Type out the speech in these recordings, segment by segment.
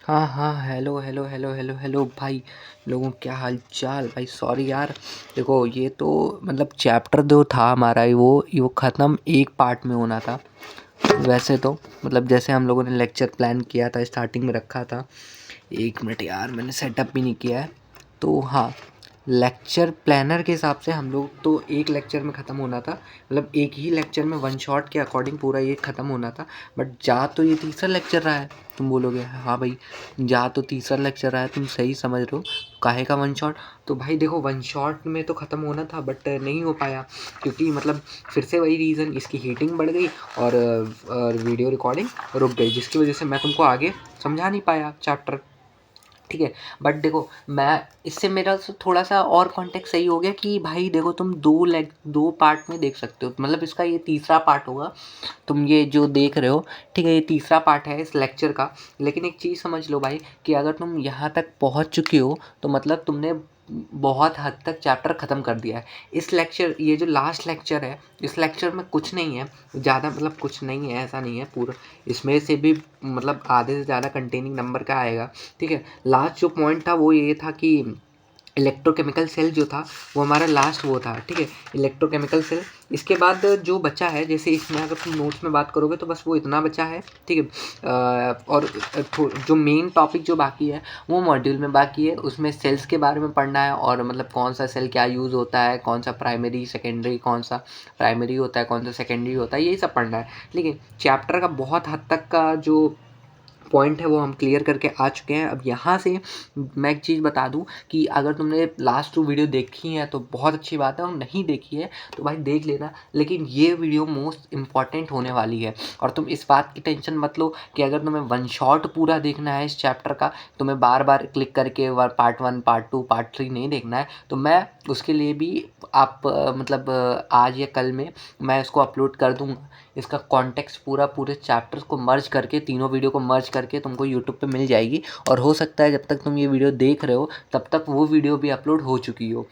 हाँ हाँ, hello hello hello hello hello भाई लोगों, क्या हाल चाल भाई। सॉरी यार, देखो ये तो मतलब चैप्टर जो था हमारा वो ख़त्म एक पार्ट में होना था। वैसे तो मतलब जैसे हम लोगों ने लेक्चर प्लान किया था, स्टार्टिंग में रखा था। एक मिनट यार, मैंने सेटअप भी नहीं किया है। तो हाँ, लेक्चर प्लानर के हिसाब से हम लोग तो एक लेक्चर में ख़त्म होना था, मतलब एक ही लेक्चर में वन शॉट के अकॉर्डिंग पूरा ये ख़त्म होना था। बट जा तो ये तीसरा लेक्चर रहा है। तुम बोलोगे हाँ भाई, जा तो तीसरा लेक्चर रहा है, तुम सही समझ रहे हो, काहे का वन शॉट। तो भाई देखो, वन शॉट में तो ख़त्म होना था बट नहीं हो पाया, क्योंकि मतलब फिर से वही रीज़न, इसकी हीटिंग बढ़ गई और वीडियो रिकॉर्डिंग रुक गई, जिसकी वजह से मैं तुमको आगे समझा नहीं पाया चैप्टर। ठीक है। बट देखो, मैं इससे मेरा थोड़ा सा और कॉन्टेक्स्ट सही हो गया कि भाई देखो, तुम दो पार्ट में देख सकते हो, मतलब इसका ये तीसरा पार्ट होगा। तुम ये जो देख रहे हो, ठीक है, ये तीसरा पार्ट है इस लेक्चर का। लेकिन एक चीज़ समझ लो भाई, कि अगर तुम यहाँ तक पहुँच चुके हो तो मतलब तुमने बहुत हद तक चैप्टर ख़त्म कर दिया है। इस लेक्चर, ये जो लास्ट लेक्चर है, इस लेक्चर में कुछ नहीं है ज़्यादा, मतलब कुछ नहीं है, ऐसा नहीं है पूरा। इसमें से भी मतलब आधे से ज़्यादा कंटेनिंग नंबर का आएगा। ठीक है। लास्ट जो पॉइंट था वो ये था कि इलेक्ट्रोकेमिकल सेल जो था वो हमारा लास्ट वो था। ठीक है, इलेक्ट्रोकेमिकल सेल। इसके बाद जो बचा है, जैसे इसमें अगर तुम नोट्स में बात करोगे तो बस वो इतना बचा है। ठीक है। और जो मेन टॉपिक जो बाकी है वो मॉड्यूल में बाकी है, उसमें सेल्स के बारे में पढ़ना है, और मतलब कौन सा सेल क्या यूज़ होता है, कौन सा प्राइमरी सेकेंडरी, कौन सा प्राइमरी होता है, कौन सा सेकेंडरी होता है, यही सब पढ़ना है। लेकिन चैप्टर का बहुत हद तक का जो पॉइंट है वो हम क्लियर करके आ चुके हैं। अब यहाँ से मैं एक चीज़ बता दूँ कि अगर तुमने लास्ट 2 वीडियो देखी हैं तो बहुत अच्छी बात है, और नहीं देखी है तो भाई देख लेना। लेकिन ये वीडियो मोस्ट इम्पॉर्टेंट होने वाली है, और तुम इस बात की टेंशन मत लो कि अगर तुम्हें वन शॉट पूरा देखना है इस चैप्टर का, तुम्हें बार बार क्लिक करके पार्ट 1 पार्ट 2 पार्ट 3 नहीं देखना है, तो मैं उसके लिए भी आप मतलब आज या कल में मैं इसको अपलोड कर दूँगा। इसका कॉन्टेक्स्ट पूरा पूरे चैप्टर्स को मर्ज करके, तीनों वीडियो को मर्ज करके तुमको यूट्यूब पे मिल जाएगी। और हो सकता है जब तक तुम ये वीडियो देख रहे हो तब तक वो वीडियो भी अपलोड हो चुकी हो,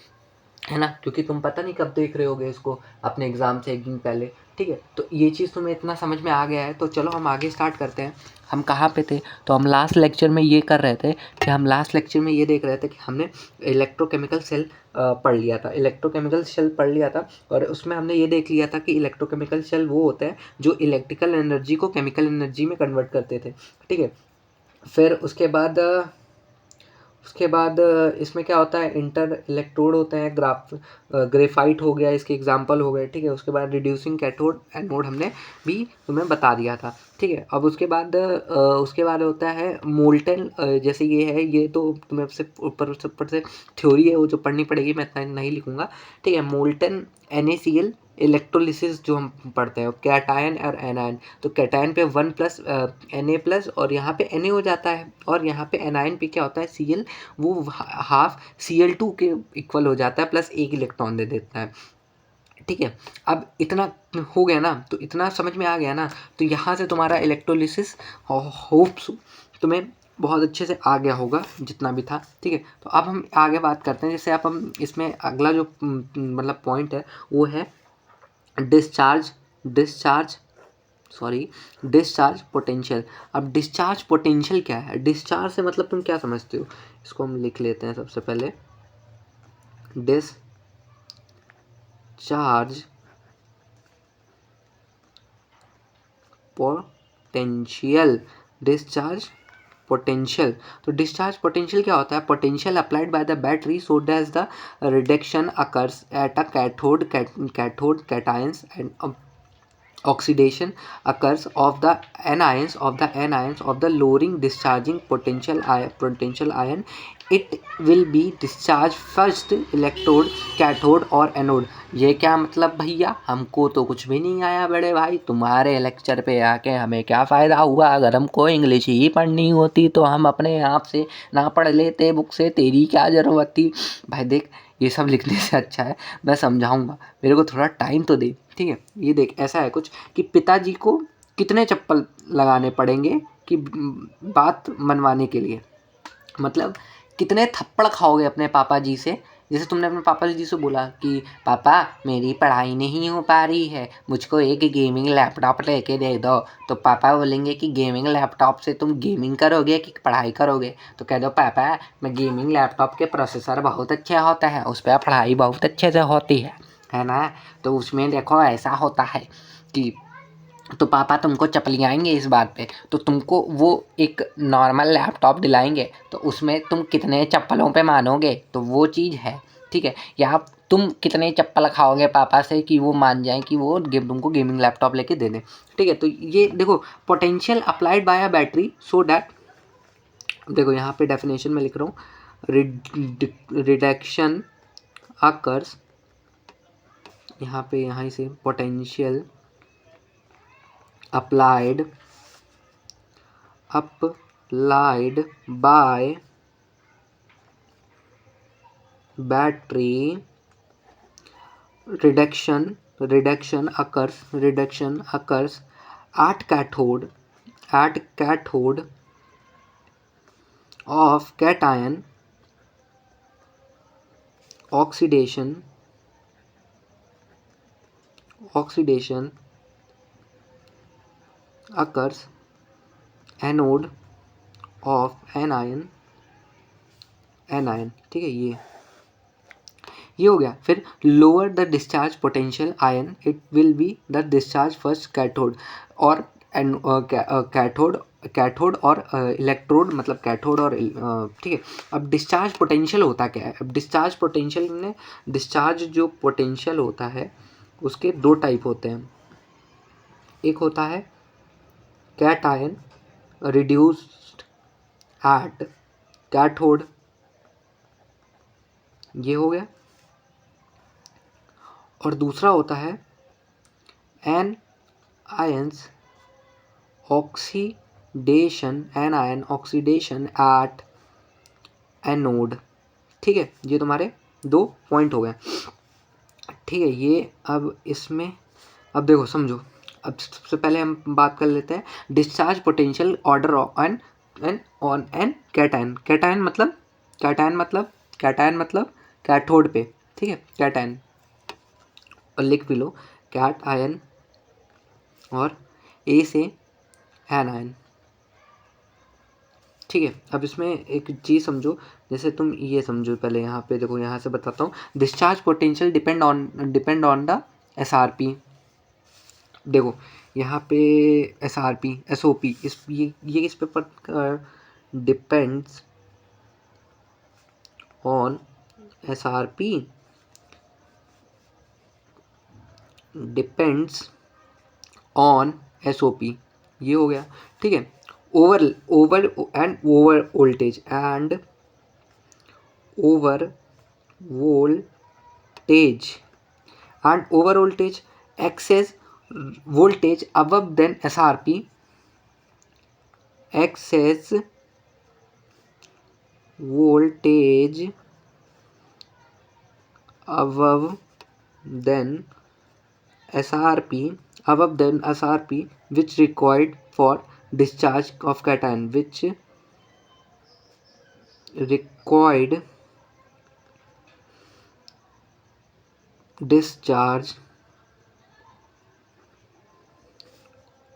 है ना, क्योंकि तुम पता नहीं कब देख रहे होगे इसको, अपने एग्ज़ाम से एक दिन पहले। ठीक है, तो ये चीज़ तुम्हें इतना समझ में आ गया है, तो चलो हम आगे स्टार्ट करते हैं। हम कहाँ पे थे? तो हम लास्ट लेक्चर में ये कर रहे थे कि हम लास्ट लेक्चर में ये देख रहे थे कि हमने इलेक्ट्रोकेमिकल सेल पढ़ लिया था, इलेक्ट्रोकेमिकल सेल पढ़ लिया था। और उसमें हमने ये देख लिया था कि इलेक्ट्रोकेमिकल सेल वो होता है जो इलेक्ट्रिकल एनर्जी को केमिकल एनर्जी में कन्वर्ट करते थे। ठीक है। फिर उसके बाद इसमें क्या होता है, इंटर इलेक्ट्रोड होते हैं, ग्रेफाइट हो गया, इसके एग्जांपल हो गए। ठीक है। उसके बाद रिड्यूसिंग कैथोड एनोड हमने भी तुम्हें बता दिया था। ठीक है। अब उसके बाद होता है मोल्टन, जैसे ये है, ये तो तुम्हें सिर्फ ऊपर से थ्योरी है, वो जो पढ़नी पड़ेगी, मैं इतना नहीं लिखूंगा। ठीक है। मोल्टन NaCl इलेक्ट्रोलिसिस जो हम पढ़ते हैं, कैटायन और एनायन। तो कैटायन पे 1+ Na+, और यहाँ पे Na हो जाता है, और यहाँ पे एनायन पे क्या होता है, Cl, वो हाफ Cl2 के इक्वल हो जाता है, प्लस एक इलेक्ट्रॉन दे देता है। ठीक है। अब इतना हो गया ना, तो इतना समझ में आ गया ना, तो यहाँ से तुम्हारा इलेक्ट्रोलिसिस होप्स तुम्हें बहुत अच्छे से आ गया होगा जितना भी था। ठीक है। तो अब हम आगे बात करते हैं, जैसे अब हम इसमें अगला जो मतलब पॉइंट है वो है discharge discharge sorry discharge potential. अब डिस्चार्ज पोटेंशियल क्या है? डिस्चार्ज से मतलब तुम क्या समझते हो? इसको हम लिख लेते हैं सबसे पहले। Discharge potential, discharge potential. तो डिस्चार्ज पोटेंशियल क्या होता है? Potential applied by the battery so that the reduction occurs at a cathode cations and oxidation occurs of the anions of the lowering discharging potential ion. It will be discharged first electrode, cathode और anode. ये क्या मतलब भैया? हमको तो कुछ भी नहीं आया बड़े भाई, तुम्हारे लेक्चर पे आके हमें क्या फ़ायदा हुआ? अगर हमको इंग्लिश ही पढ़नी होती तो हम अपने आप से ना पढ़ लेते बुक से, तेरी क्या ज़रूरत थी? भाई देख, ये सब लिखने से अच्छा है मैं समझाऊंगा, मेरे को थोड़ा टाइम तो दे। ठीक है। ये देख, ऐसा है कुछ कि पिताजी को कितने चप्पल लगाने पड़ेंगे कि बात मनवाने के लिए, मतलब कितने थप्पड़ खाओगे अपने पापा जी से जैसे तुमने अपने पापा जी से बोला कि पापा मेरी पढ़ाई नहीं हो पा रही है, मुझको एक गेमिंग लैपटॉप लेके दे दो, तो पापा बोलेंगे कि गेमिंग लैपटॉप से तुम गेमिंग करोगे कि पढ़ाई करोगे? तो कह दो पापा मैं गेमिंग लैपटॉप के प्रोसेसर बहुत अच्छा होता है, उस पर पढ़ाई बहुत अच्छे से होती है ना। तो उसमें देखो ऐसा होता है कि तो पापा तुमको चपलियाएंगे इस बात पे, तो तुमको वो एक नॉर्मल लैपटॉप दिलाएंगे, तो उसमें तुम कितने चप्पलों पे मानोगे, तो वो चीज़ है, ठीक है। या तुम कितने चप्पल खाओगे पापा से कि वो मान जाएं कि वो तुमको गेमिंग लैपटॉप लेके दे दें, ठीक है। तो ये देखो potential applied by a battery so that, देखो यहाँ पे डेफिनेशन में लिख रहा हूँ, रिडक्शन अकर्स, यहाँ पे यहाँ से potential applied by battery, reduction occurs at cathode of cation oxidation occurs anode of anion, ठीक है। ये हो गया। फिर lower the discharge potential ion it will be the discharge first cathode और कैथोड और इलेक्ट्रोड, मतलब कैथोड और ठीक है। अब डिस्चार्ज पोटेंशियल होता क्या है? अब डिस्चार्ज पोटेंशियल में डिस्चार्ज जो पोटेंशियल होता है उसके दो टाइप होते हैं। एक होता है कैटायन रिड्यूस्ड एट कैथोड, ये हो गया। और दूसरा होता है anions oxidation at anode, ठीक है। ये तुम्हारे दो पॉइंट हो गए, ठीक है। ये अब इसमें अब देखो समझो, अब सबसे पहले हम बात कर लेते हैं discharge potential order on an cation. Cation मतलब कैथोड पे, ठीक है, कैटायन, और लिख भी लो कैट आयन और ए से एनायन, ठीक है। अब इसमें एक चीज़ समझो, जैसे तुम ये समझो, पहले यहाँ पे देखो, यहाँ से बताता हूँ। Discharge potential depend on the SRP। देखो यहाँ पे SRP SOP ये इस पे पर depends on SRP depends on SOP, ये हो गया, ठीक है। Over voltage excess voltage above than SRP, excess voltage above than SRP which required for discharge of cation, discharge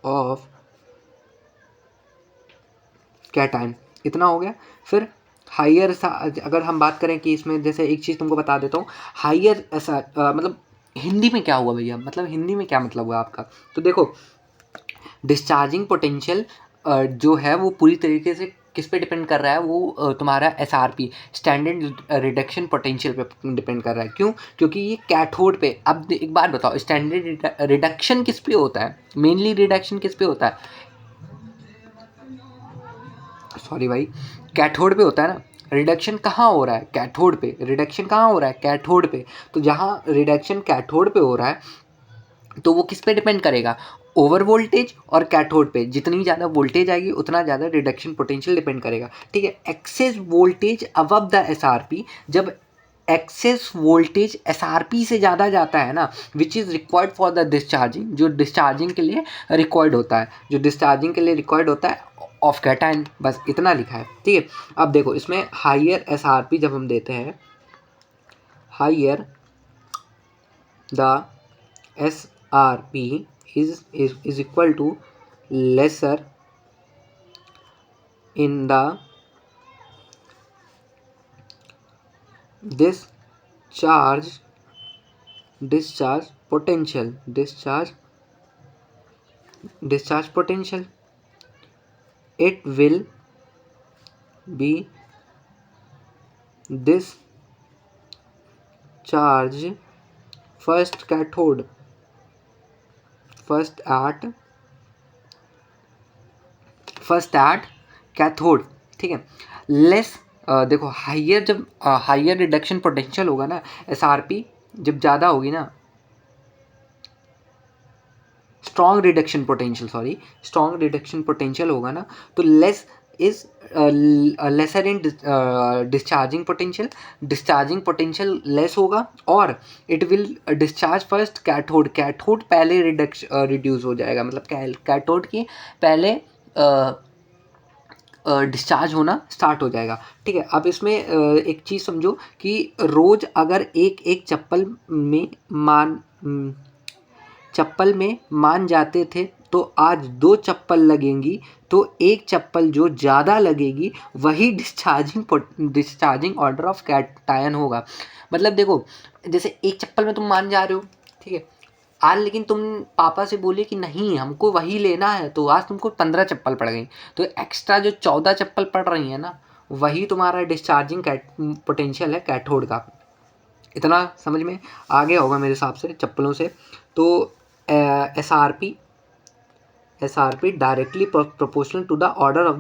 of cation, इतना हो गया। फिर हायर अगर हम बात करें कि इसमें, जैसे एक चीज़ तुमको बता देता हूँ, हायर ऐसा मतलब हिंदी में क्या हुआ भैया, मतलब हिंदी में क्या मतलब हुआ आपका? तो देखो डिस्चार्जिंग पोटेंशियल जो है वो पूरी तरीके से किस पे डिपेंड कर रहा है? वो तुम्हारा SRP स्टैंडर्ड रिडक्शन पोटेंशियल पे डिपेंड कर रहा है। क्यों? क्योंकि ये कैथोड पे। अब एक बात बताओ, स्टैंडर्ड रिडक्शन किस पे होता है? मेनली रिडक्शन किस पे होता है? सॉरी भाई, कैथोड पे होता है ना। रिडक्शन कहाँ हो रहा है? कैथोड पे। रिडक्शन कहाँ हो रहा है? कैथोड पे। तो जहाँ रिडक्शन कैथोड पे हो रहा है तो वो किस पे डिपेंड करेगा? ओवर वोल्टेज और कैथोड पे। जितनी ज़्यादा वोल्टेज आएगी उतना ज़्यादा रिडक्शन पोटेंशियल डिपेंड करेगा, ठीक है। Excess voltage above the SRP, जब एक्सेस वोल्टेज SRP से ज़्यादा जाता है ना, which is required for the discharging, जो डिस्चार्जिंग के लिए रिक्वायर्ड होता है ऑफ कैटायन, बस इतना लिखा है, ठीक है। अब देखो इसमें हायर SRP जब हम देते हैं higher the SRP is equal to lesser in the discharge potential, it will be discharge first at cathode, ठीक है। लेस देखो हाइयर, जब हाइयर रिडक्शन पोटेंशियल होगा ना, SRP जब ज़्यादा होगी ना, स्ट्रॉन्ग रिडक्शन पोटेंशियल होगा ना, तो less is lesser in discharging potential less होगा, और it will discharge first cathode पहले रिड्यूस हो जाएगा, मतलब कैथोड की पहले डिस्चार्ज होना स्टार्ट हो जाएगा, ठीक है। अब इसमें एक चीज़ समझो कि रोज़ अगर एक चप्पल में मान जाते थे, तो आज 2 चप्पल लगेंगी, तो एक चप्पल जो ज़्यादा लगेगी वही डिस्चार्जिंग ऑर्डर ऑफ कैटायन होगा। मतलब देखो, जैसे एक चप्पल में तुम मान जा रहे हो, ठीक है, आज लेकिन तुम पापा से बोले कि नहीं हमको वही लेना है, तो आज तुमको 15 चप्पल पड़ गई, तो एक्स्ट्रा जो 14 चप्पल पड़ रही है ना, वही तुम्हारा डिस्चार्जिंग पोटेंशियल है कैथोड का। इतना समझ में आ गया होगा मेरे हिसाब से चप्पलों से। तो SRP directly proportional to the order of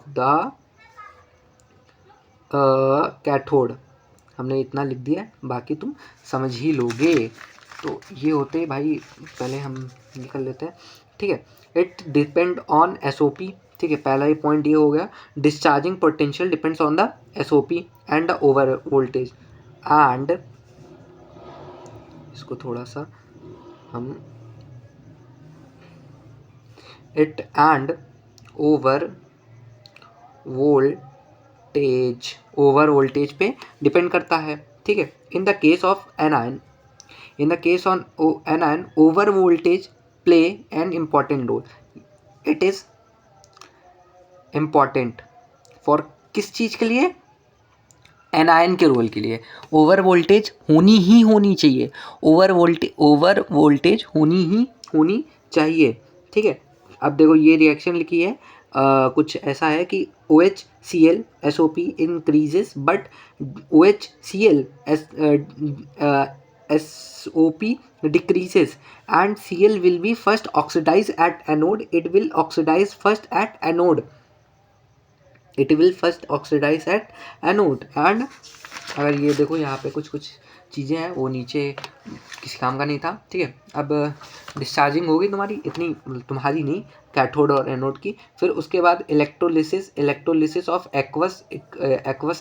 the cathode. हमने इतना लिख दिया है, बाकी तुम समझ ही लोगे। तो ये होते भाई, पहले हम निकल लेते हैं, ठीक है। इट डिपेंड ऑन SOP, ठीक है, पहला ही पॉइंट ये हो गया। Discharging potential depends on the SOP and the over voltage, and इसको थोड़ा सा हम इट एंड ओवर वोल्टेज पे डिपेंड करता है, ठीक है। In the case of anion over voltage play an important role. It is important for किस चीज़ के लिए? एनायन के रोल के लिए। ओवर वोल्टेज होनी चाहिए, ओवर वोल्टेज होनी चाहिए, ठीक है। अब देखो ये रिएक्शन लिखी है, कुछ ऐसा है कि OHCl SOP increases, but OHCl SOP decreases, and Cl will be first oxidized at anode. It will oxidize first at anode. And अगर ये देखो यहाँ पे कुछ चीज़ें हैं, वो नीचे किसी काम का नहीं था, ठीक है। अब डिस्चार्जिंग होगी तुम्हारी, इतनी तुम्हारी नहीं, कैथोड और एनोड की। फिर उसके बाद electrolysis of aqueous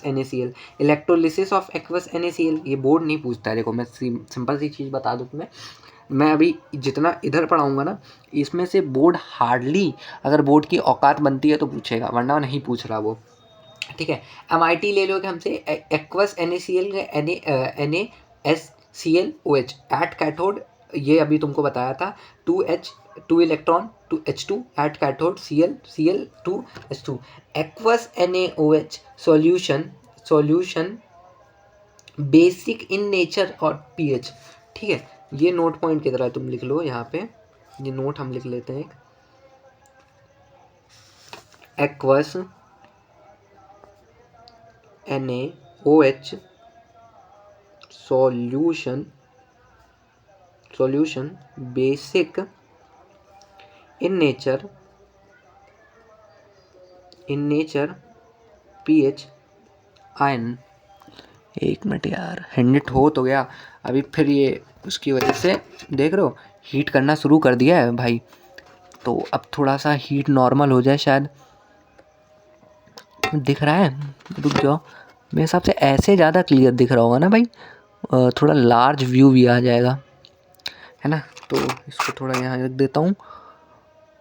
NaCl। Electrolysis of aqueous NaCl ये बोर्ड नहीं पूछता है। देखो मैं सिंपल सी चीज़ बता दूँ तुम्हें, मैं अभी जितना इधर पढ़ाऊँगा ना, इसमें से बोर्ड हार्डली, अगर बोर्ड की औकात बनती है तो पूछेगा, वरना नहीं पूछ रहा वो, ठीक है। MIT ले लो कि हमसे aqueous NaCl NaSClOH at cathode, ये अभी तुमको बताया था, 2 electron to H2 at cathode, Cl 2H2। Aqueous NaOH solution basic in nature और pH, ठीक है। ये नोट पॉइंट की तरह तुम लिख लो यहाँ पे, ये नोट हम लिख लेते हैं। Aqueous NaOH solution basic in nature pH ion. एक मिनट यार, हैंडिट हो तो गया अभी, फिर ये उसकी वजह से देख रहे हो हीट करना शुरू कर दिया है भाई, तो अब थोड़ा सा हीट नॉर्मल हो जाए शायद। दिख रहा है? रुक जाओ, मेरे हिसाब से ऐसे ज़्यादा क्लियर दिख रहा होगा ना भाई, थोड़ा लार्ज व्यू भी आ जाएगा, है ना। तो इसको थोड़ा यहाँ रख देता हूँ,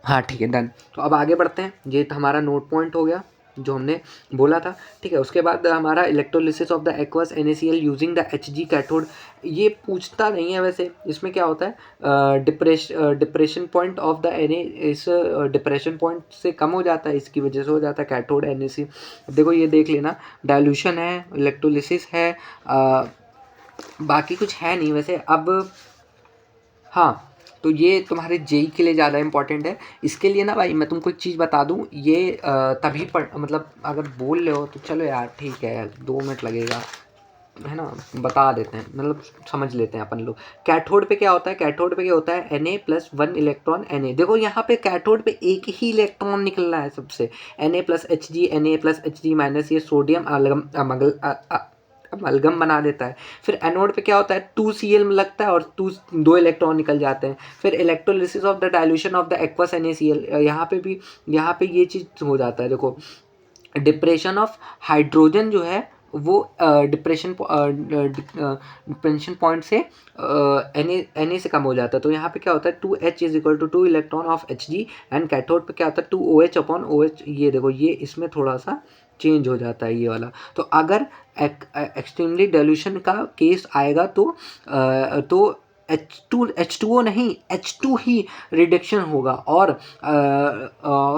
हाँ ठीक है, डन। तो अब आगे बढ़ते हैं, ये हमारा नोट पॉइंट हो गया, जो हमने बोला था, ठीक है। उसके बाद हमारा electrolysis of the aqueous NaCl using the Hg cathode, ये पूछता नहीं है वैसे। इसमें क्या होता है, depression point of the Na इस डिप्रेशन पॉइंट से कम हो जाता है, इसकी वजह से हो जाता है कैथोड NaC। देखो ये देख लेना, डायल्यूशन है, इलेक्ट्रोलिसिस है, बाकी कुछ है नहीं वैसे। अब हाँ, तो ये तुम्हारे जेई के लिए ज़्यादा इंपॉर्टेंट है। इसके लिए ना भाई मैं तुमको एक चीज़ बता दूँ, ये तभी मतलब अगर बोल रहे हो तो चलो यार ठीक है यार, 2 मिनट लगेगा, है ना, बता देते हैं, मतलब समझ लेते हैं अपन लोग। कैथोड पे क्या होता है, कैथोड पे क्या होता है, Na+1 इलेक्ट्रॉन Na। देखो यहाँ पे कैथोड पे एक ही इलेक्ट्रॉन निकल रहा है सबसे, Na+Hg Na+Hg- ये सोडियम अमलगम बना देता है। फिर एनोड पे क्या होता है, 2Cl लगता है और 2 इलेक्ट्रॉन निकल जाते हैं। फिर electrolysis of the dilution of the aqueous NaCl, यहाँ पे ये चीज़ हो जाता है। देखो डिप्रेशन ऑफ हाइड्रोजन जो है वो डिप्रेशन पॉइंट से Na से कम हो जाता है। तो यहाँ पे क्या होता है, 2H = 2 electron of Hg, and cathode पे क्या होता है 2OH/OH। ये देखो ये इसमें थोड़ा सा चेंज हो जाता है ये वाला। तो अगर एक्सट्रीमली डाइल्यूशन का केस आएगा तो H2O नहीं, H2 ही रिडक्शन होगा, और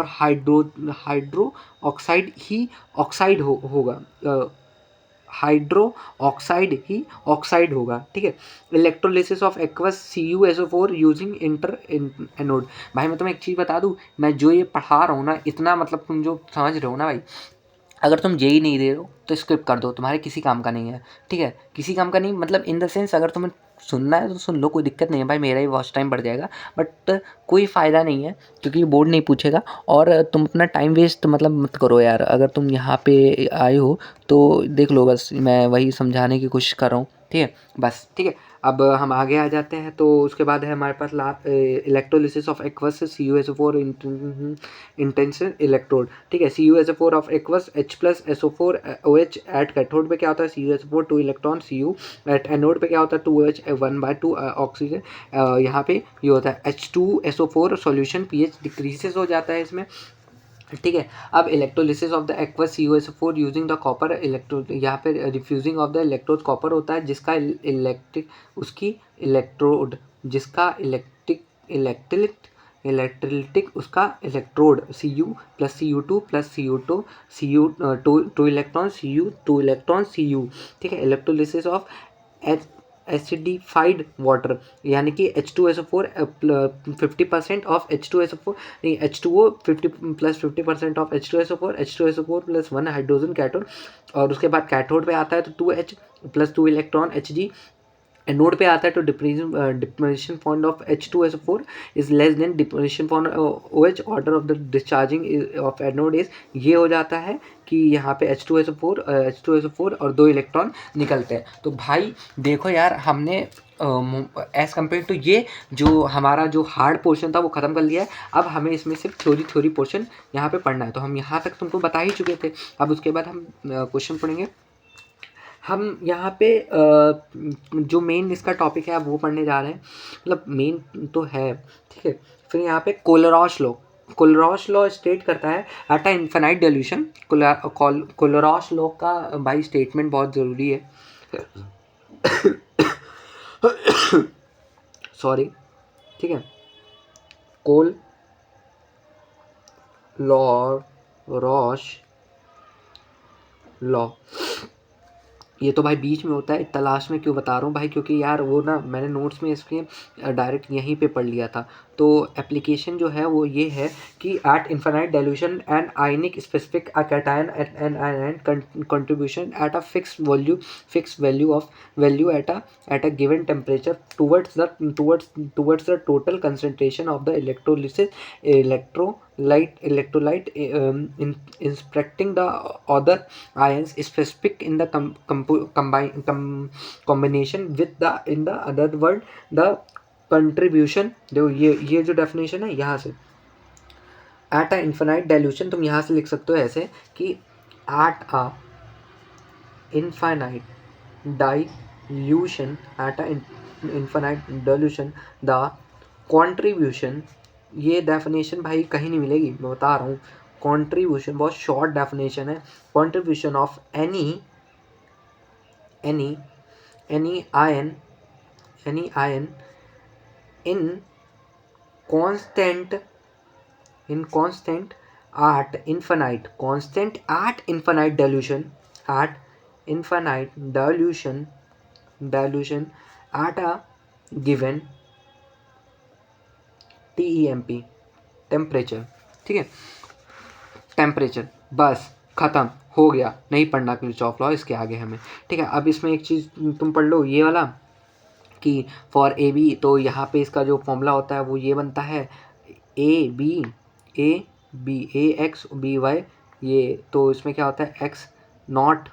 हाइड्रो ऑक्साइड ही ऑक्साइड होगा, हाइड्रो ऑक्साइड ही ऑक्साइड होगा, ठीक है। Electrolysis of aqueous CuSO4 using inter anode. भाई मैं तुम्हें एक चीज़ बता दूं, मैं जो ये पढ़ा रहा हूँ ना, इतना मतलब तुम जो समझ रहे हो ना भाई, अगर तुम जेई नहीं दे रहे हो तो स्किप कर दो, तुम्हारे किसी काम का नहीं है, ठीक है। किसी काम का नहीं मतलब इन द सेंस, अगर तुम्हें सुनना है तो सुन लो, कोई दिक्कत नहीं है भाई, मेरा ही वॉच टाइम बढ़ जाएगा, बट कोई फ़ायदा नहीं है क्योंकि बोर्ड नहीं पूछेगा। और तुम अपना टाइम वेस्ट मतलब मत करो यार, अगर तुम यहाँ पे आए हो तो देख लो, बस मैं वही समझाने की कोशिश कर रहा हूँ, ठीक है, बस ठीक है। अब हम आगे आ जाते हैं। तो उसके बाद है हमारे पास electrolysis of aqueous CuSO4 intensive electrode, ठीक है। CuSO4 of aqueous H+SO4 OH at cathode पे क्या होता है, CuSO4 2 electron, Cu at anode पे क्या होता है 2OH 1/2 ऑक्सीजन। यहाँ पे ये होता है H2SO4 सॉल्यूशन, pH डिक्रीजेस हो जाता है इसमें, ठीक है। अब electrolysis of the aqueous CuSO4 using the copper electro, यहाँ पे refusing of the electrode copper होता है, जिसका इलेक्ट्रोलिटिक उसका इलेक्ट्रोड Cu+Cu2+Cu2 इलेक्ट्रॉन Cu, ठीक है। इलेक्ट्रोलिसिस ऑफ एसिडिफाइड वाटर, यानी कि H2SO4 50% ऑफ H2SO4 नहीं, H2O 50% of H2SO4 plus 1 hydrogen cathode. और उसके बाद कैथोड पे आता है तो 2H+2 इलेक्ट्रॉन Hg। एनोड पे आता है तो depression point of H2SO4 is less than depression point OH। Order of the discharging of anode is, ये हो जाता है कि यहाँ पे H2SO4 और 2 इलेक्ट्रॉन निकलते हैं। तो भाई देखो यार, हमने एज़ कम्पेयर टू ये जो हमारा जो हार्ड पोर्शन था वो ख़त्म कर लिया है। अब हमें इसमें सिर्फ थ्योरी पोर्शन यहाँ पे पढ़ना है। तो हम यहाँ तक तुमको बता ही चुके थे। अब उसके बाद हम क्वेश्चन पढ़ेंगे। हम यहाँ पे जो मेन इसका टॉपिक है वो पढ़ने जा रहे हैं, मतलब मेन तो है, ठीक है। फिर यहाँ पे कोलरॉश लॉ स्टेट करता है at a infinite dilution. Kohlrausch law का भाई स्टेटमेंट बहुत ज़रूरी है, सॉरी, ठीक है। कोलरॉश लॉ, ये तो भाई बीच में होता है, तलाश में क्यों बता रहा हूँ भाई, क्योंकि यार वो ना मैंने नोट्स में इसके डायरेक्ट यहीं पे पढ़ लिया था। तो एप्लीकेशन जो है वो ये है कि at infinite dilution and ionic specific cation and ion contribution at a fix value at a given temperature towards the total concentration of the electrolyte inspecting the other ions specific in the combination with the in the other word the contribution। देखो ये जो definition है यहाँ से, eight a infinite dilution तुम यहाँ से लिख सकते हो ऐसे कि eight a infinite dilution the contribution, ये डेफिनेशन भाई कहीं नहीं मिलेगी, मैं बता रहा हूँ। कंट्रीब्यूशन बहुत शॉर्ट डेफिनेशन है, contribution of any ion in constant at infinite dilution at a given TEMP temperature. ठीक है, टेम्परेचर, बस ख़त्म हो गया, नहीं पढ़ना किरचॉफ लॉ इसके आगे हमें। ठीक है, अब इसमें एक चीज़ तुम पढ़ लो ये वाला कि फॉर ए बी, तो यहाँ पे इसका जो फॉर्मूला होता है वो ये बनता है A B A X B Y, ये तो इसमें क्या होता है X naught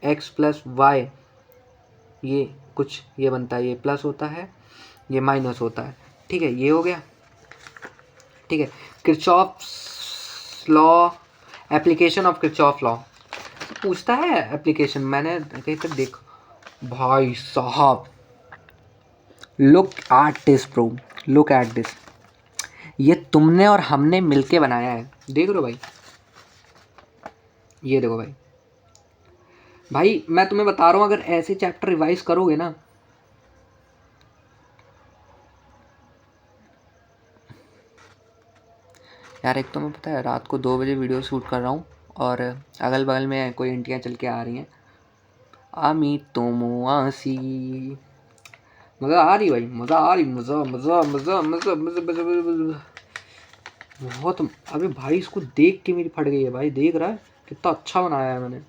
X plus Y, ये कुछ ये बनता है, ये प्लस होता है ये माइनस होता है। ठीक है, ये हो गया। ठीक है, Kirchhoff's law, application of Kirchhoff law पूछता है एप्लीकेशन, मैंने कहीं तक देख भाई साहब, look at this bro, look at this, ये तुमने और हमने मिलके बनाया है, देख लो भाई, ये देखो भाई मैं तुम्हें बता रहा हूँ अगर ऐसे चैप्टर रिवाइज करोगे ना, यार एक तो मैं पता है रात को 2 बजे वीडियो शूट कर रहा हूँ और अगल बगल में कोई आंटियाँ चल के आ रही हैं, आमी तुम आसी, मज़ा आ रही भाई, मज़ा आ रही, मज़ा मज़ा मज़ा मज़ा मज़ा मज़ा बहुत। अबे भाई इसको देख के मेरी फट गई है भाई, देख रहा है कितना अच्छा बनाया है मैंने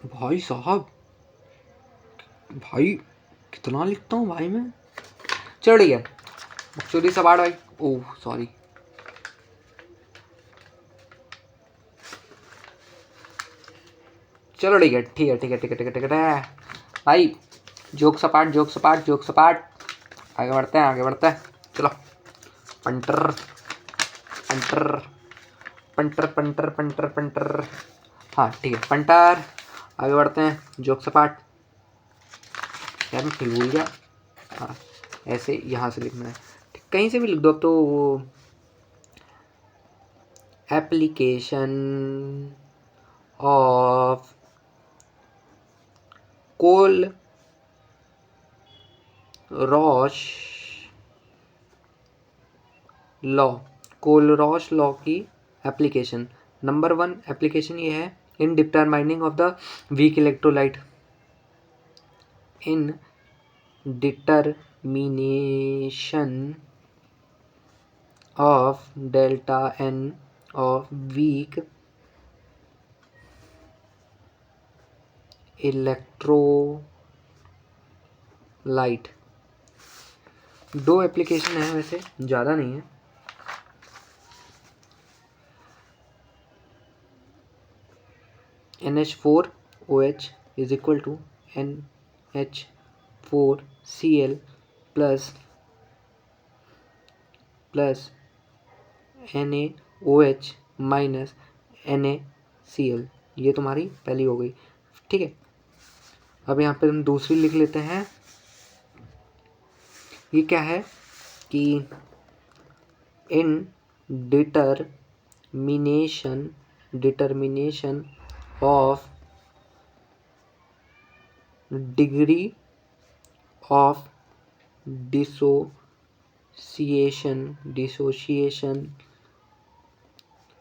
भाई साहब, भाई कितना लिखता हूँ भाई मैं। चलो ठीक है, चोरी सवार भाई, ओह सॉरी, चलो ठीक है ठीक है ठीक है ठीक है ठीक है ठीक है भाई, जोक सपाट, आगे बढ़ते हैं चलो, punter punter punter punter punter punter, हाँ ठीक है पंटर, आगे बढ़ते हैं, जोक सपाट, यार मैं भूल गया, हाँ ऐसे यहाँ से लिखना है, ठीक कहीं से भी लिख दो अब तो। एप्लीकेशन ऑफ कोलरॉश लॉ की एप्लीकेशन, नंबर 1 एप्लीकेशन ये है, in determining of the weak electrolyte, in determination of delta N of weak electrolyte. 2 application है, वैसे ज़्यादा नहीं है। NH4OH is equal to NH4Cl plus NaOH minus NaCl, ये तुम्हारी पहली हो गई। ठीक है, अब यहाँ पे हम दूसरी लिख लेते हैं, ये क्या है कि in determination of degree of dissociation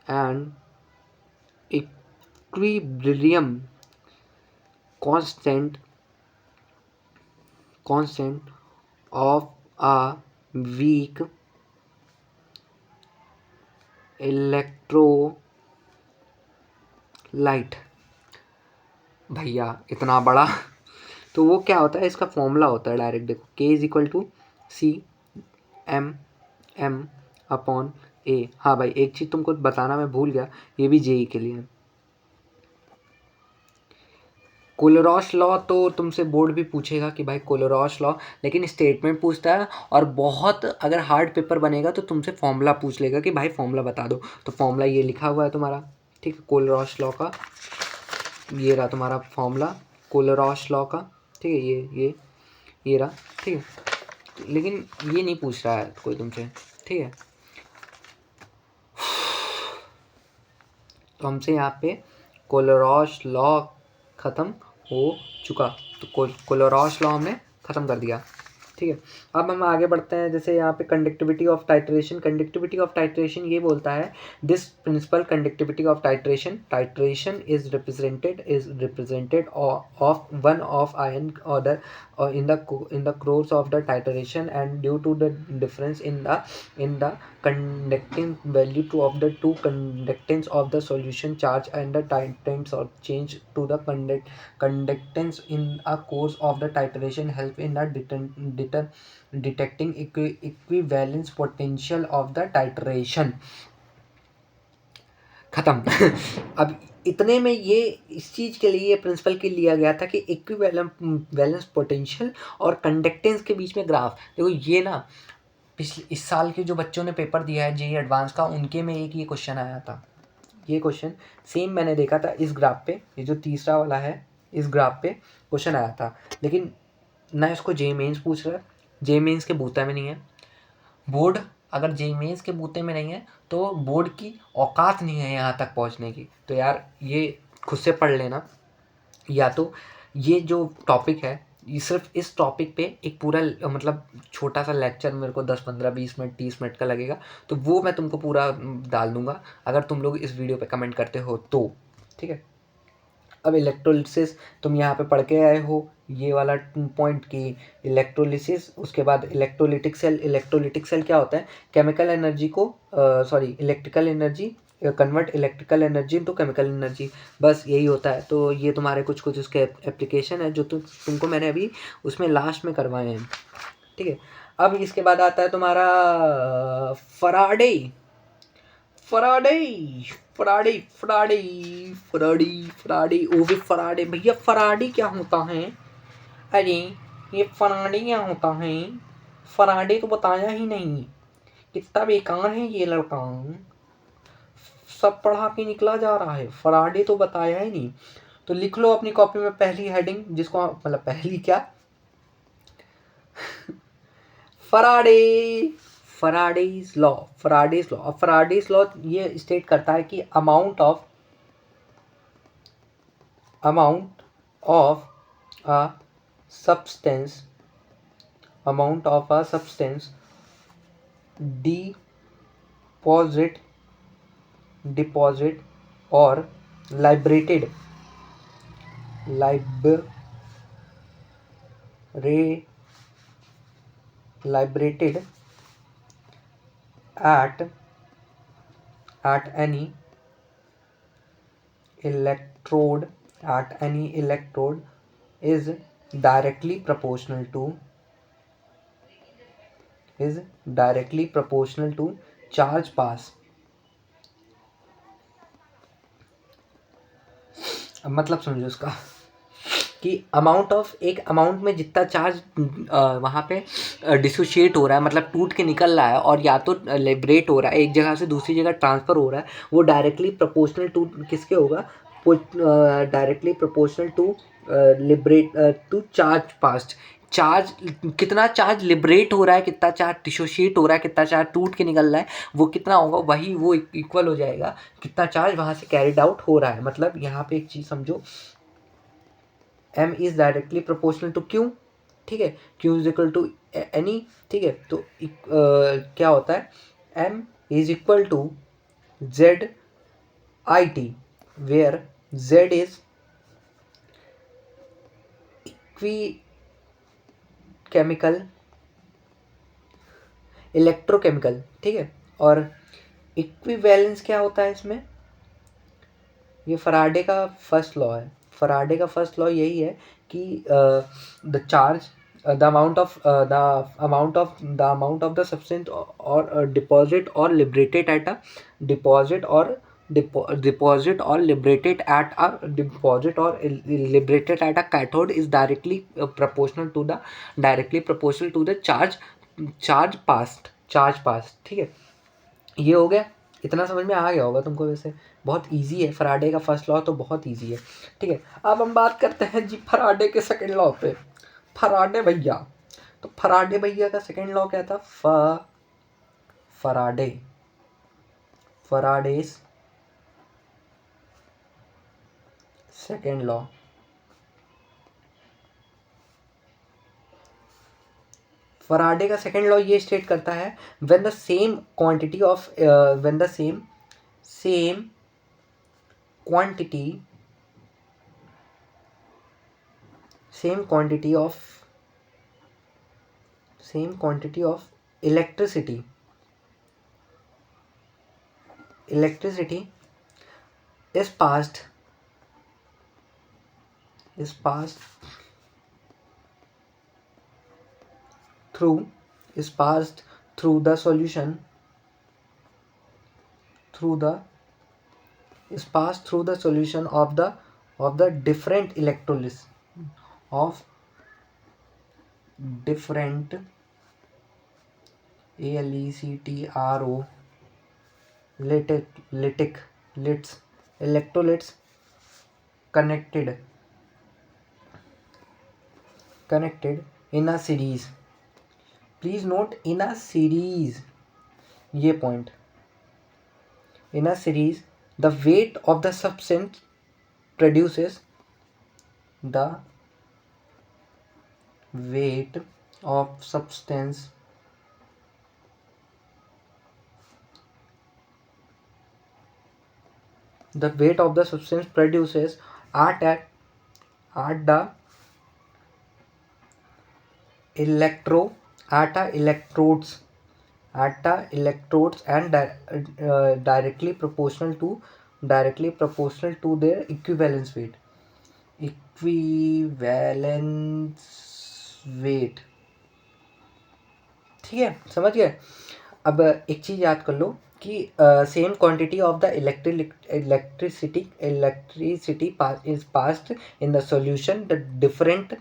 and equilibrium constant of a weak electrolyte. भैया इतना बड़ा तो वो क्या होता है, इसका फॉर्मूला होता है डायरेक्ट, देखो K is equal to CM/M/A। हाँ भाई एक चीज़ तुमको बताना मैं भूल गया, ये भी जेई के लिए है। कोलरॉश लॉ तो तुमसे बोर्ड भी पूछेगा कि भाई कोलरॉश लॉ, लेकिन स्टेटमेंट पूछता है, और बहुत अगर हार्ड पेपर बनेगा तो तुमसे फॉर्मूला पूछ लेगा कि भाई फॉर्मूला बता दो, तो फॉर्मूला ये लिखा हुआ है तुम्हारा। ठीक है, कोलरॉश लॉ का ये रहा तुम्हारा फॉर्मूला कोलरॉश लॉ का। ठीक है, ये रहा। ठीक है, लेकिन ये नहीं पूछ रहा है कोई तुमसे। ठीक है, तो हमसे यहाँ पे कोलोरॉस लॉ ख़त्म हो चुका। तो कोलोरॉस लॉ हमने ख़त्म कर दिया, ठीक है। अब हम आगे बढ़ते हैं। जैसे यहाँ पे conductivity of titration, conductivity of titration ये बोलता है this principle conductivity of titration, titration is represented of one of ion order in the course of the titration, and due to the difference in the conducting value of the two conductance of the solution charge and the titrants or change to the conductance in a course of the titration help in the detecting equivalence potential of the titration। खत्म। अब इतने में ये इस चीज़ के लिए ये principal के लिया गया था कि इक्विवेलेंस पोटेंशियल और कंडक्टेंस के बीच में ग्राफ। देखो ये ना पिछले इस साल के जो बच्चों ने पेपर दिया है जेईई एडवांस का, उनके में एक ये क्वेश्चन आया था। ये क्वेश्चन सेम मैंने देखा था इस ग्राफ पे, ये जो तीसरा वाला है इस ग्राफ पे क्वेश्चन आया था, लेकिन ना इसको जेईई मेंस पूछ रहा है, जेईई मेंस के बूते में नहीं है। बोर्ड अगर जेईई मेंस के बूते में नहीं है तो बोर्ड की औकात नहीं है यहाँ तक पहुँचने की। तो यार ये खुद से पढ़ लेना, या तो ये जो टॉपिक है ये सिर्फ इस टॉपिक पे एक पूरा मतलब छोटा सा लेक्चर मेरे को 10 15 20 मिनट 30 मिनट का लगेगा, तो वो मैं तुमको पूरा डाल दूंगा अगर तुम लोग इस वीडियो पे कमेंट करते हो तो, ठीक है। अब इलेक्ट्रोलिसिस तुम यहाँ पे पढ़ के आए हो ये वाला पॉइंट की इलेक्ट्रोलिसिस, उसके बाद इलेक्ट्रोलिटिक सेल। इलेक्ट्रोलिटिक सेल क्या होता है, केमिकल एनर्जी को electrical energy convert electrical energy into chemical energy, बस यही होता है। तो ये तुम्हारे कुछ उसके एप्लीकेशन है जो तुमको मैंने अभी उसमें लास्ट में करवाए हैं, ठीक है। अब इसके बाद आता है तुम्हारा Faraday Faraday Faraday Faraday Faraday Faraday ओवे फराडे। भैया फराडे क्या होता है? अरे ये फराडे क्या होता है? फराडे तो बताया ही नहीं, कितना बेकार है ये लड़का, सब पढ़ा के निकला जा रहा है, फराडे तो बताया ही नहीं। तो लिख लो अपनी कॉपी में पहली हेडिंग, जिसको मतलब पहली क्या फराडे, फराडेज लॉ, फराडेज लॉ। अब फराडेज लॉ ये स्टेट करता है कि amount of a substance deposit और liberated at any electrode is directly proportional to charge pass। अब मतलब समझो उसका कि एक अमाउंट में जितना चार्ज वहाँ पे डिसोशिएट हो रहा है, मतलब टूट के निकल रहा है और या तो लिबरेट हो रहा है, एक जगह से दूसरी जगह ट्रांसफ़र हो रहा है, वो डायरेक्टली प्रोपोर्शनल टू किसके होगा, directly proportional to charge passed. Charge कितना चार्ज लिबरेट हो रहा है, कितना चार्ज डिसोशिएट हो रहा है, कितना चार्ज टूट के निकल रहा है, वो कितना होगा, वही वो इक्वल हो जाएगा कितना चार्ज वहाँ से कैरिड आउट हो रहा है। मतलब यहाँ पे एक चीज़ समझो, m is directly proportional to q, ठीक है, q is equal to any, ठीक है। तो क्या होता है, m is equal to z i t, where z is chemical electrochemical, ठीक है। और इक्विवेलेंस क्या होता है इसमें, ये फराडे का फर्स्ट लॉ है। फराडे का फर्स्ट लॉ यही है कि the charge the amount of the substance or deposit or liberated at a deposit or liberated at a cathode is directly proportional to the charge passed, ठीक है। ये हो गया, इतना समझ में आ गया होगा तुमको, वैसे बहुत इजी है फराडे का फर्स्ट लॉ, तो बहुत इजी है, ठीक है। अब हम बात करते हैं जी फराडे के सेकंड लॉ पे। फराडे भैया, तो फराडे भैया का सेकंड लॉ क्या था, फराडेस सेकेंड लॉ, फराडे का सेकेंड लॉ ये स्टेट करता है when the same quantity of when the same quantity same quantity of electricity is passed through the solution of the different electrolysis of different electrolytes connected in a series. Please note in a series, ये point, in a series the weight of the substance produces the weight of substance produces at the electrodes and directly proportional to their equivalence weight. ठीक है, समझ गए। अब एक चीज़ याद कर लो कि same quantity of the electricity is passed in the solution the different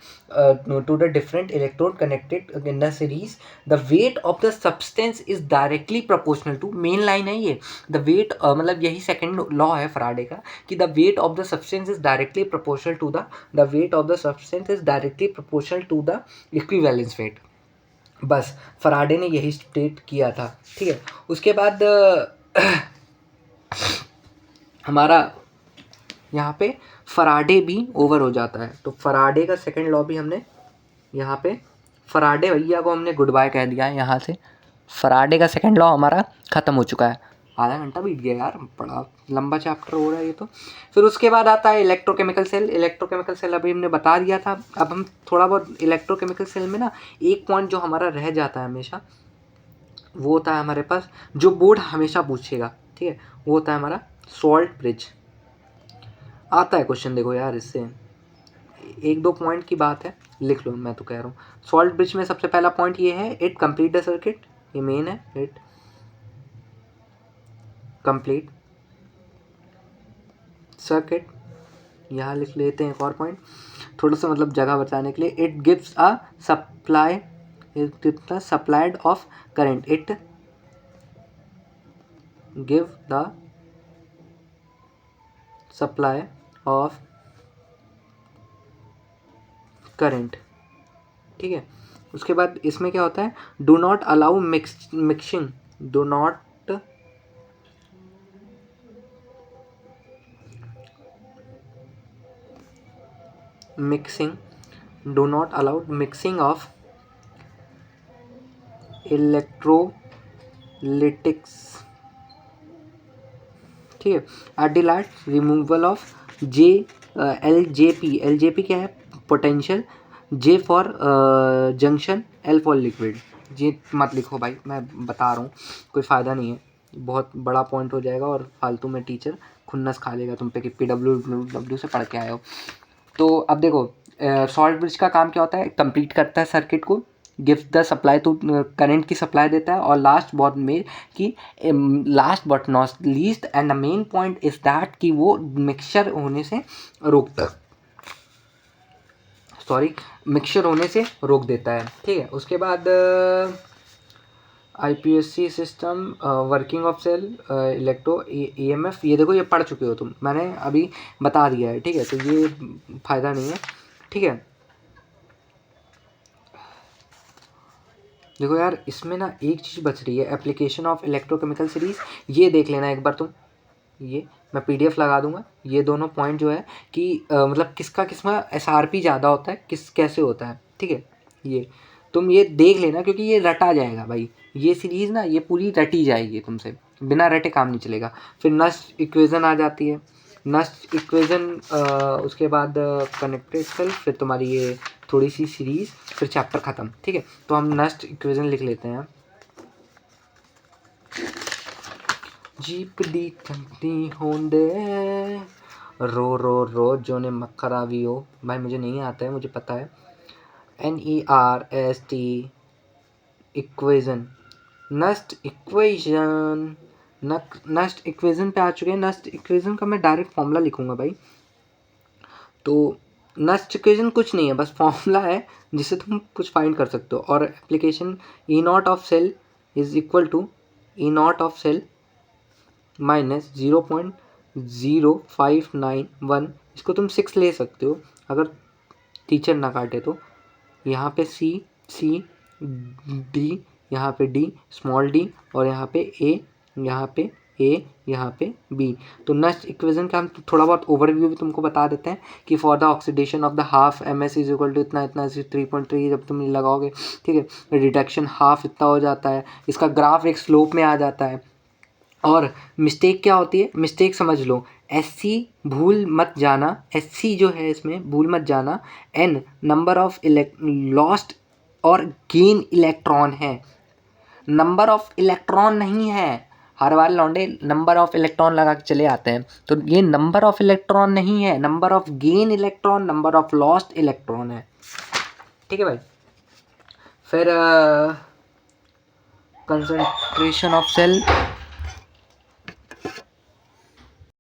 to the different electrode connected in the series. The weight of the substance is directly proportional to, main line है ये, the wait मतलब यही second law है Faraday का कि the weight of the substance is directly proportional to the weight of the substance is directly proportional to the equivalence weight. बस Faraday ने यही स्टेट किया था। ठीक है, उसके बाद हमारा यहाँ पे फराडे भी ओवर हो जाता है। तो फराडे का सेकंड लॉ भी हमने यहाँ पे, फराडे भैया को हमने गुड बाय कह दिया है यहाँ से। फराडे का सेकंड लॉ हमारा ख़त्म हो चुका है। आधा घंटा बीत गया यार, बड़ा लंबा चैप्टर हो रहा है ये तो। फिर उसके बाद आता है इलेक्ट्रोकेमिकल सेल अभी हमने बता दिया था। अब हम थोड़ा बहुत इलेक्ट्रोकेमिकल सेल में ना एक पॉइंट जो हमारा रह जाता है हमेशा, वो होता है हमारे पास, जो बोर्ड हमेशा पूछेगा, ठीक है, वो होता है हमारा सॉल्ट ब्रिज। आता है क्वेश्चन, देखो यार इससे एक दो पॉइंट की बात है, लिख लो, मैं तो कह रहा हूँ। सॉल्ट ब्रिज में सबसे पहला पॉइंट ये है, इट कंप्लीट द सर्किट, ये मेन है, इट कंप्लीट सर्किट। यहाँ लिख लेते हैं एक और पॉइंट, थोड़ा सा मतलब जगह बचाने के लिए। It gives a supplied of current, it give the supply of current. ठीक है, उसके बाद इसमें क्या होता है, do not allow mixing, do not allow mixing of electrolytics. ठीक है, at the last removal of LJP क्या है, potential, J for junction, L for liquid. ये मत लिखो भाई, मैं बता रहा हूँ, कोई फ़ायदा नहीं है, बहुत बड़ा पॉइंट हो जाएगा और फालतू में टीचर खुन्नस खा लेगा तुम पे कि PW से पढ़ के आए हो। तो अब देखो, सॉल्ट ब्रिज का काम क्या होता है, कंप्लीट करता है सर्किट को, गिव द सप्लाई, तो करंट की सप्लाई देता है, और last but not least and the main point is that कि वो मिक्सचर होने से रोक देता है। ठीक है, उसके बाद IPSC system, working of cell, electro EMF, ये देखो ये पढ़ चुके हो तुम, मैंने अभी बता दिया है। ठीक है, तो ये फ़ायदा नहीं है। ठीक है, देखो यार इसमें ना एक चीज़ बच रही है, एप्लीकेशन ऑफ इलेक्ट्रोकेमिकल सीरीज, ये देख लेना एक बार तुम, ये मैं PDF लगा दूंगा। ये दोनों पॉइंट जो है कि मतलब किसका SRP ज़्यादा होता है, कैसे होता है, ठीक है। ये तुम ये देख लेना क्योंकि ये रटा जाएगा भाई, ये सीरीज़ ना ये पूरी रटी जाएगी तुमसे, बिना रटे काम नहीं चलेगा। फिर नस्ट इक्वेज़न आ जाती है, नस्ट इक्वेज़न उसके बाद कनेक्टेड सेल्फ, फिर तुम्हारी ये थोड़ी सी सीरीज़, फिर चैप्टर ख़त्म, ठीक है। तो हम नस्ट इक्वेज़न लिख लेते हैं। जीप दी कंपनी होंदे रो रो रो जो ने मक्खरा भी हो, भाई मुझे नहीं आता है, मुझे पता है। NERST equation, Nernst equation, Nernst equation पे आ चुके हैं। नस्ट इक्वेज़न का मैं डायरेक्ट फॉर्मूला लिखूंगा भाई। तो नस्ट इक्वेशन कुछ नहीं है, बस फॉर्मूला है जिससे तुम कुछ फाइंड कर सकते हो। और application E0 of cell is equal to E0 of cell minus 0.0591, इसको तुम 6 ले सकते हो अगर टीचर ना काटे तो। यहाँ पे C D, यहाँ पे D स्मॉल d, और यहाँ पे A, यहाँ पे A, यहाँ पे B। तो नस्ट इक्वेशन का हम थोड़ा बहुत ओवरव्यू भी तुमको बता देते हैं कि for the oxidation of the half MS is equal to इतना इतना 3.3 जब तुम लगाओगे, ठीक है, रिडक्शन हाफ इतना हो जाता है। इसका ग्राफ एक स्लोप में आ जाता है। और मिस्टेक क्या होती है, मिस्टेक समझ लो, SC भूल मत जाना, SC जो है इसमें भूल मत जाना, N नंबर ऑफ लॉस्ट और गेन इलेक्ट्रॉन है, नंबर ऑफ इलेक्ट्रॉन नहीं है। हर बार लौंडे नंबर ऑफ इलेक्ट्रॉन लगा के चले आते हैं, तो ये नंबर ऑफ इलेक्ट्रॉन नहीं है, number of gain electron, number of lost electron है, ठीक है भाई। फिर कंसंट्रेशन ऑफ सेल